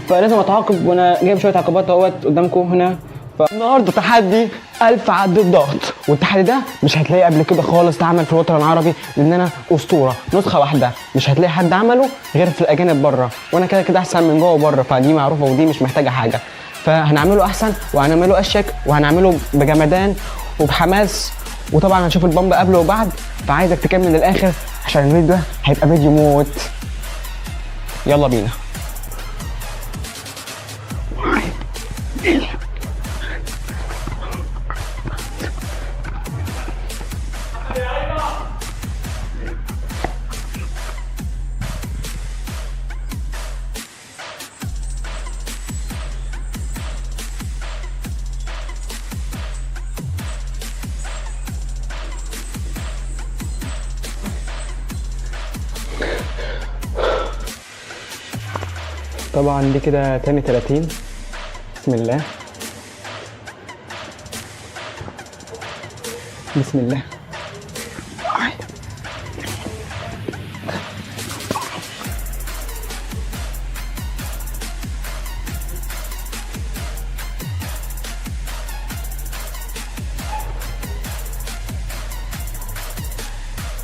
فلازم اتعاقب، وانا جايب شويه عقبات اهوت قدامكم هنا. فالنهارده تحدي 1000 عد الضغط، والتحدي ده مش هتلاقيه قبل كده خالص اتعمل في الوطن العربي، لان انا اسطوره نسخه واحده مش هتلاقي حد عمله غير في الاجانب بره، وانا كده كده احسن من جوه وبره، فدي معروفه ودي مش محتاجه حاجه. فهنعمله احسن وهنعمله اشيك وهنعمله بجمدان وبحماس، وطبعا هنشوف البامب قبل وبعد. فعايزك تكمل للاخر عشان الفيديو ده هيبقى فيديو موت. يلا بينا. طبعا دي كده تاني 30. بسم الله بسم الله.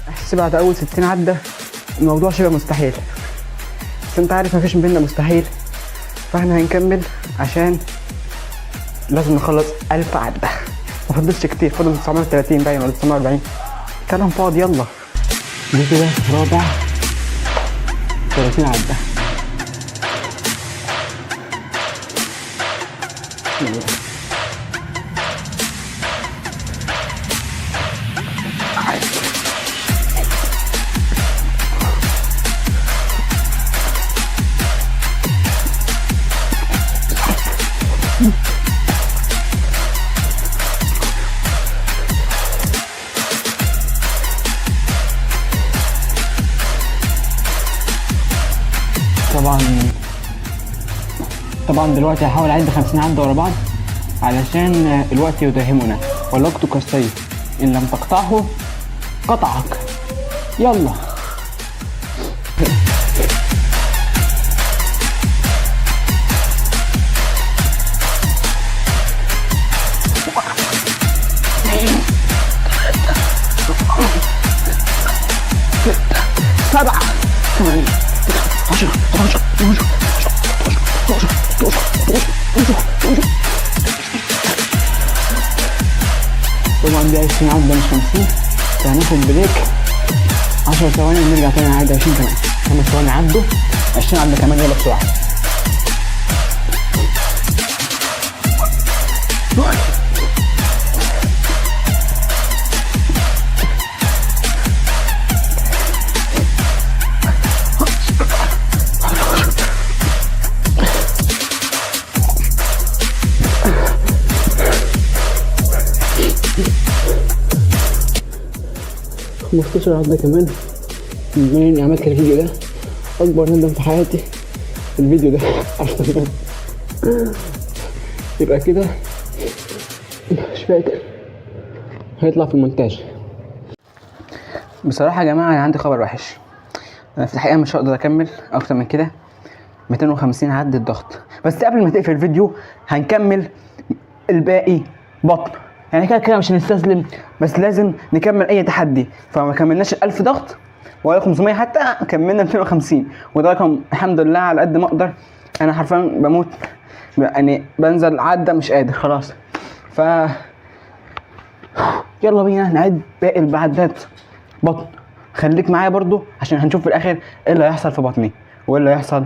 احس بعد اول 60 عدة الموضوع شبه مستحيل، بس انت عارف مفيش بينا مستحيل، فاحنا هنكمل عشان لازم نخلص 1000 عدة. مفضلش كتير، فاضل 930 باين ولا 940. كلام فاضي. يلا دي كده رابع 30 عدة. طبعا دلوقتي هحاول اعد 50 عدة ورا بعض علشان الوقت يداهمنا، والوقت كالسيف ان لم تقطعه قطعك. يلا سبعة 8 10 11 12 طبعا دي 20 عدة مش 50، فهناخد بريك 10 ثواني ونرجع تاني نعد 20 كمان. 5 ثواني عدوا، 20 عدة كمان. يلا بسرعة. مختصر عدة كمان. من اني عملت الفيديو ده اكبر ندم في حياتي الفيديو ده عشان يبقى كده مش فاكر هيطلع في المونتاج. بصراحة يا جماعة انا عندي خبر وحش، انا في الحقيقة مش هقدر اكمل اكتر من كده. 250 عدة ضغط بس. قبل ما تقفل الفيديو هنكمل الباقي بطن، يعني كده مش هنستسلم، بس لازم نكمل اي تحدي. فما كملناش 1000 ضغط ولا 500 حتى، كملنا 250، وده رقم الحمد لله على قد ما اقدر. انا حرفيا بموت يعني، بنزل عدة مش قادر خلاص. ف يلا بينا نعد باقي العدات بطن. خليك معايا برضو عشان هنشوف في الاخر ايه اللي هيحصل في بطني وايه اللي هيحصل.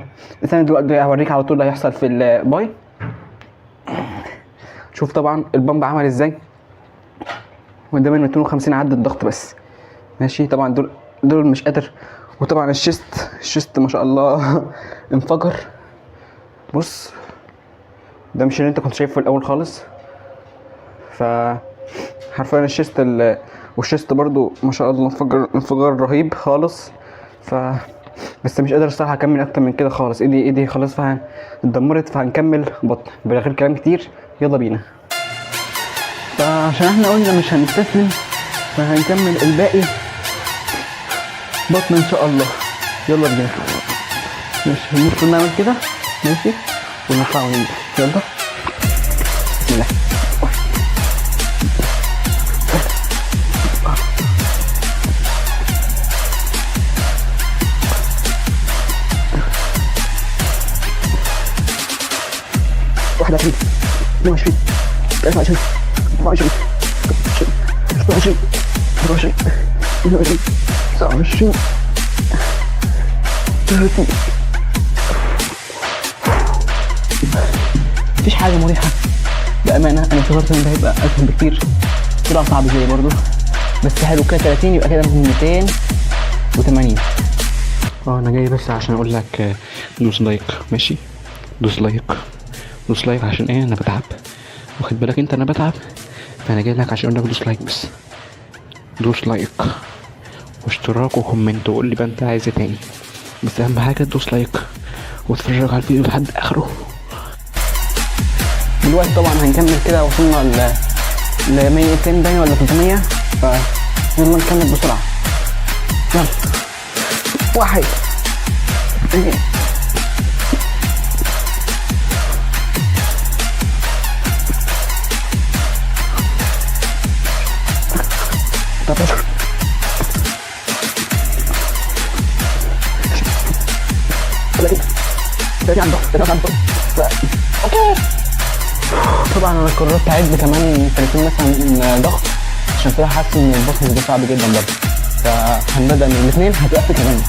انا دلوقتي هوريك على طول اللي هيحصل في الباي. شوف طبعا البامب عمل ازاي، وده من 250 عدة ضغط بس. ماشي طبعا دول مش قادر. وطبعا الشيست ما شاء الله انفجر. بص ده مش اللي انت كنت شايفه في الاول خالص. ف حرفيا والشيست برضو ما شاء الله انفجار رهيب خالص. بس مش قادر الصراحه اكمل اكتر من كده خالص. ايدي خلاص اتدمرت. فهنكمل بطن بلا غير كلام كتير. يلا بينا. فعشان احنا قلنا مش هنستسلم فهنكمل الباقي بطن ان شاء الله. يلا بينا. ماشي المفروض نعمل كده. ماشي ونطلع وننزل. يلا بسم الله. واحد 20 22 23 24 26 27 28 29 30. مفيش حاجة مريحة بأمانة. أنا افتكرت إن ده هيبقى أسهل بكتير، طلع صعب زي برضه، بس حلو كده. 30 يبقى كده 280. أنا جاي بس عشان أقول لك دوس لايك، ماشي؟ دوس لايك، دوس لايك عشان إيه؟ أنا بتعب، واخد بالك أنت؟ أنا بتعب، فأنا جاي لك عشان أقول لك دوس لايك بس. دوس لايك واشتراك وكومنت وقول لي بقى أنت عايز إيه تاني، بس أهم حاجة تدوس لايك وتتفرج على الفيديو لحد آخره. دلوقتي طبعا هنكمل كده، وصلنا ل 200 باين ولا 300، فيلا نكمل بسرعة. يلا 1 2 13 30 عنده اوكي. طبعا انا قررت اعد كمان 30 مثلا ضغط، عشان كده حاسس ان البطن ده صعب جدا برضه، فهنبدا من الاثنين هتوقف كمان.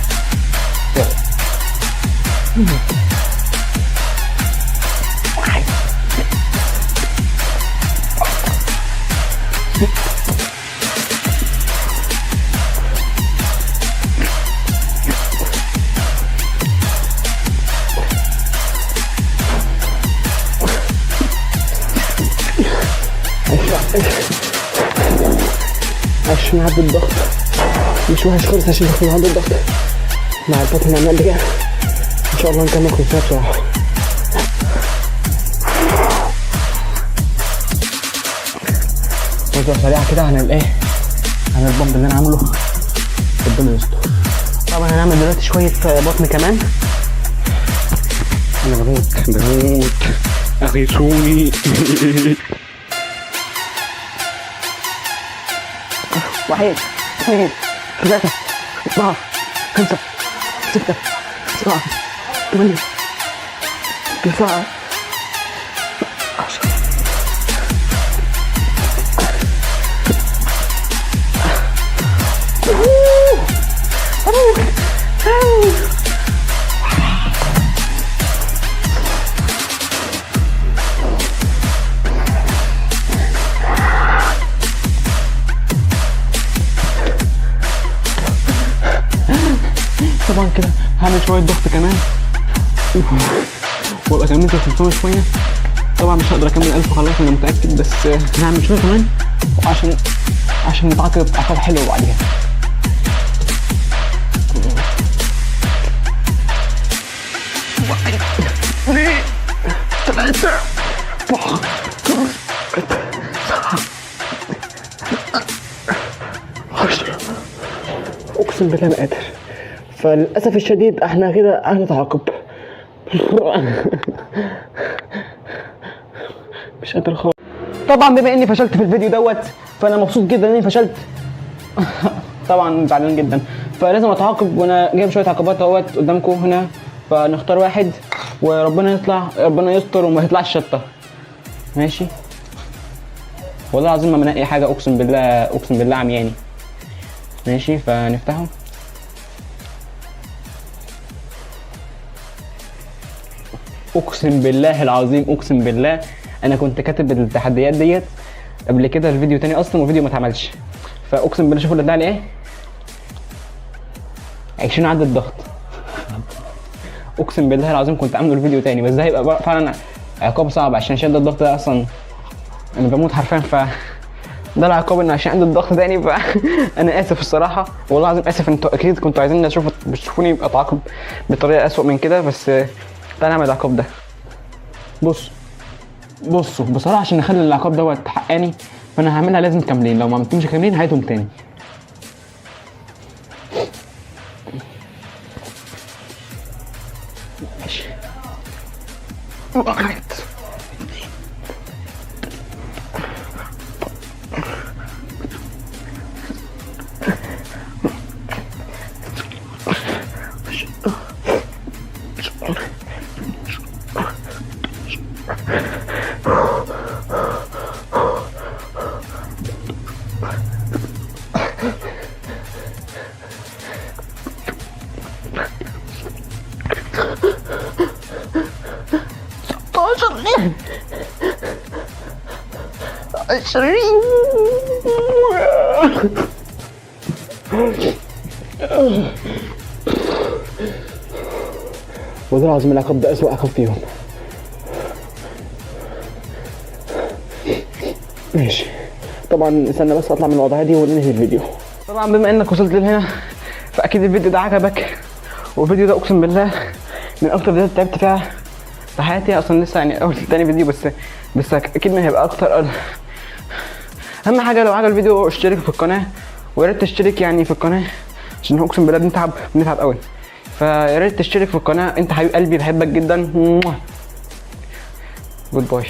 عشان نعدي الضغط مش وحش خالص، عشان نعدي الضغط مع البطن اللي عمال كده. ان شاء الله نكمل خمسة بسرعة. وجبة سريعة كده عن الايه، عن البامب اللي انا عامله ربنا يستر. طبعا هنعمل دلوقتي شوية بطن كمان. انا بموت اغيثوني. 1 2 3 4 5 6 7 8 9 10. طبعا كده هعمل شويه ضغط كمان وابقى كملت 500 شويه. طبعا مش هقدر اكمل 1000 خلاص انا متاكد، بس هعمل شويه كمان عشان نتعاقب عقاب حلو بعديها. اقسم بالله ما قادر، فللاسف الشديد احنا كده هنتعاقب. مش قادر خالص. طبعا بما اني فشلت في الفيديو دوت، فانا مبسوط جدا اني فشلت. طبعا زعلان جدا، فلازم اتعاقب، وانا جايب شويه عقبات اهوت قدامكم هنا، فنختار واحد ربنا يستر وما يطلعش شطه. ماشي والله العظيم ما منقي حاجه، اقسم بالله عمياني. ماشي فنفتحه. اقسم بالله العظيم، اقسم بالله انا كنت كاتب التحديات ديت قبل كده الفيديو تاني اصلا، والفيديو ما اتعملش. فاقسم بالله شوفوا اللي طلع لي ايه، 20 عدد ضغط. اقسم بالله العظيم كنت عامله الفيديو تاني، بس ده هيبقى فعلا عقاب صعب عشان شد الضغط ده اصلا انا بموت حرفيا. ف ده العقاب ان عشان عندي الضغط تاني. انا اسف الصراحه، والله العظيم اسف. انتوا اكيد كنتوا عايزين تشوفوني اتعاقب بطريقه اسوء من كده، بس تعالى نعمل العقاب ده. بصوا بصراحه عشان نخلي العقاب دوت حقاني، فانا هعملها لازم كاملين، لو ما عملتهمش كاملين هعيدهم تاني. ماشي واحد. والله العظيم العقاب ده أسوأ عقاب فيهم. ماشي طبعا استنى بس اطلع من الوضعيه دي وننهي الفيديو. طبعا بما انك وصلت لهنا فاكيد الفيديو ده عجبك، والفيديو ده اقسم بالله من اكتر فيديوهات تعبت فيها في حياتي. اصلا لسه يعني اول تاني فيديو بس اكيد ما هيبقى اكتر. اهم حاجه لو عجب الفيديو اشترك في القناه، ويا ريت تشترك يعني في القناه عشان اقسم بالله بنتعب قوي. فيا ريت تشترك في القناه. انت حبيب قلبي بحبك جدا. جود باي.